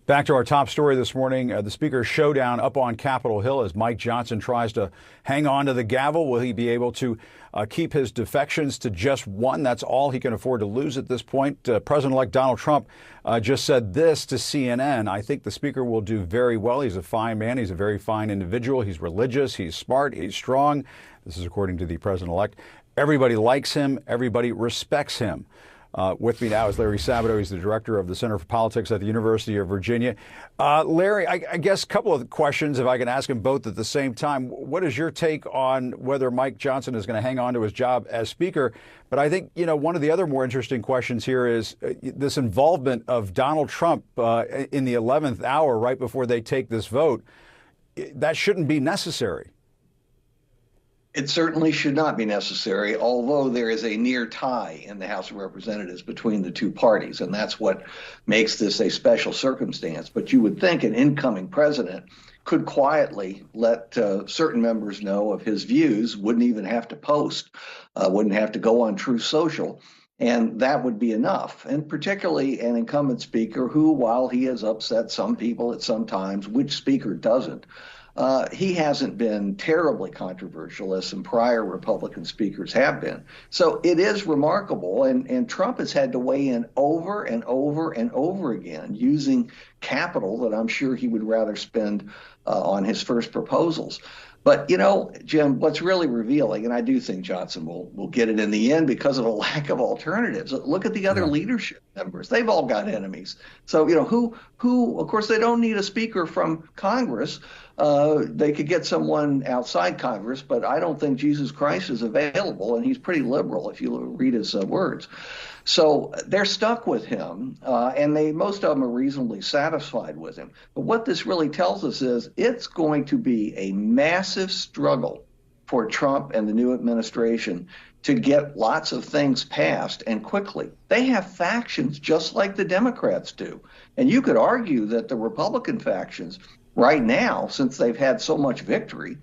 Back to our top story this morning, the Speaker's showdown up on Capitol Hill as Mike Johnson tries to hang on to the gavel. Will he be able to keep his defections to just one? That's all he can afford to lose at this point. President-elect Donald Trump just said this to CNN. I think the Speaker will do very well. He's a fine man. He's a very fine individual. He's religious. He's smart. He's strong. This is according to the President-elect. Everybody likes him. Everybody respects him. With me now is Larry Sabato. He's the director of the Center for Politics at the University of Virginia. Larry, I guess a couple of questions, if I can ask them both at the same time. What is your take on whether Mike Johnson is going to hang on to his job as Speaker? But I think, one of the other more interesting questions here is this involvement of Donald Trump in the 11th hour right before they take this vote. That shouldn't be necessary. It certainly should not be necessary, although there is a near tie in the House of Representatives between the two parties, and that's what makes this a special circumstance. But you would think an incoming president could quietly let certain members know of his views, wouldn't even have to post, wouldn't have to go on Truth Social, and that would be enough. And particularly an incumbent speaker who, while he has upset some people at some times, which speaker doesn't? He hasn't been terribly controversial as some prior Republican speakers have been. So it is remarkable, and Trump has had to weigh in over and over and over again using capital that I'm sure he would rather spend on his first proposals. But, Jim, what's really revealing, and I do think Johnson will get it in the end because of a lack of alternatives. Look at the other leadership members. They've all got enemies. So, who, of course, they don't need a speaker from Congress. They could get someone outside Congress, but I don't think Jesus Christ is available, and he's pretty liberal if you read his words. So they're stuck with him, and most of them are reasonably satisfied with him. But what this really tells us is it's going to be a massive struggle for Trump and the new administration to get lots of things passed and quickly. They have factions just like the Democrats do. And you could argue that the Republican factions right now, since they've had so much victory,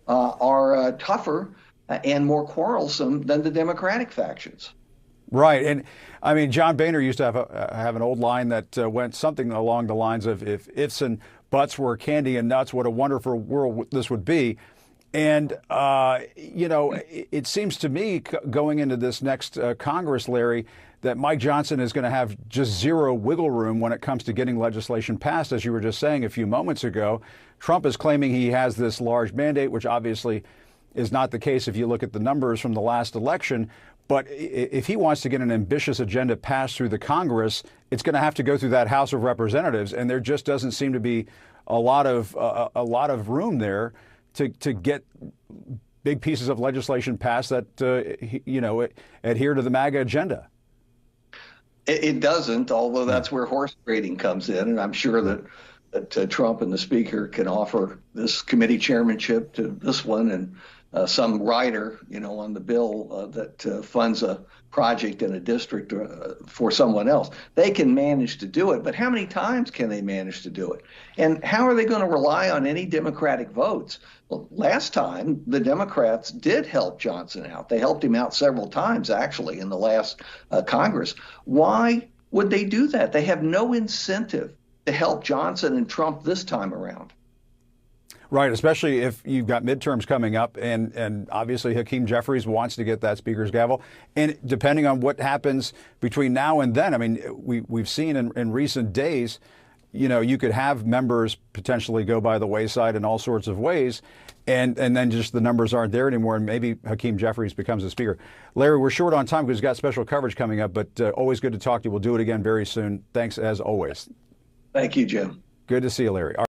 are tougher and more quarrelsome than the Democratic factions. Right. And I mean, John Boehner used to have an old line that went something along the lines of if ifs and buts were candy and nuts, what a wonderful world this would be. And, it seems to me going into this next Congress, Larry, that Mike Johnson is going to have just zero wiggle room when it comes to getting legislation passed. As you were just saying a few moments ago, Trump is claiming he has this large mandate, which obviously is not the case if you look at the numbers from the last election. But if he wants to get an ambitious agenda passed through the Congress, it's going to have to go through that House of Representatives. And there just doesn't seem to be a lot of room there to get big pieces of legislation passed that, adhere to the MAGA agenda. It doesn't, although that's where horse trading comes in. And I'm sure that Trump and the Speaker can offer this committee chairmanship to this one and some rider, on the bill that funds a project in a district for someone else. They can manage to do it, but how many times can they manage to do it? And how are they going to rely on any Democratic votes? Well, last time, the Democrats did help Johnson out. They helped him out several times, actually, in the last Congress. Why would they do that? They have no incentive to help Johnson and Trump this time around. Right, especially if you've got midterms coming up, and obviously Hakeem Jeffries wants to get that Speaker's gavel. And depending on what happens between now and then, I mean, we've seen in recent days, you could have members potentially go by the wayside in all sorts of ways, and then just the numbers aren't there anymore, and maybe Hakeem Jeffries becomes a Speaker. Larry, we're short on time because we've got special coverage coming up, but always good to talk to you. We'll do it again very soon. Thanks as always. Thank you, Jim. Good to see you, Larry.